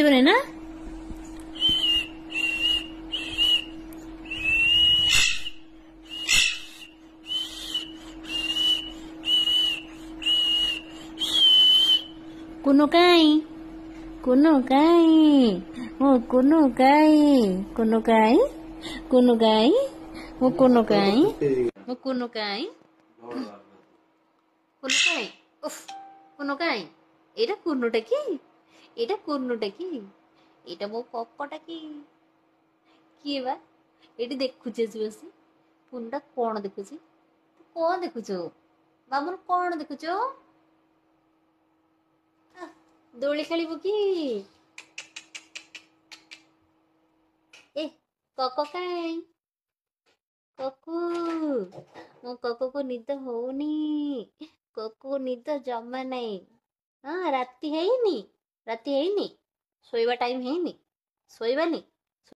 ଆସିବନି ନା? କୁନୁ କାଇଁ କୁନୁ କାଇଁ ମୋ କୁନୁ କାଇଁ କୁନୁ କାଇଁ କୁନୁ କାଇଁ ମୋ କୁନୁ କାଇଁ ମୋ କୁନୁ କାଇଁ କୁନୁ କାଇଁ ଉଫ୍ କୁନୁ କାଇଁ ଏଇଟା କୁନୁଟା କି ଏଇଟା କୁନୁଟା କି ଏଇଟା ମୋ ପପଟା କି କିଏ ବା ଏଇଠି ଦେଖୁଛି ଆସି ବସି କୁନୁଟା କଣ ଦେଖୁଛି କଣ ଦେଖୁଛୁ ବାବୁଲ କଣ ଦେଖୁଛୁ ଦୋଳି ଖେଳିବୁ କି ଏ କକ କାଇଁ କକୁ ମୋ କକୁକୁ ନିଦ ହଉନି କକୁ ନିଦ ଜମା ନାହିଁ ହଁ ରାତି ହେଇନି ଶୋଇବା ଟାଇମ ହେଇନି ଶୋଇବାନି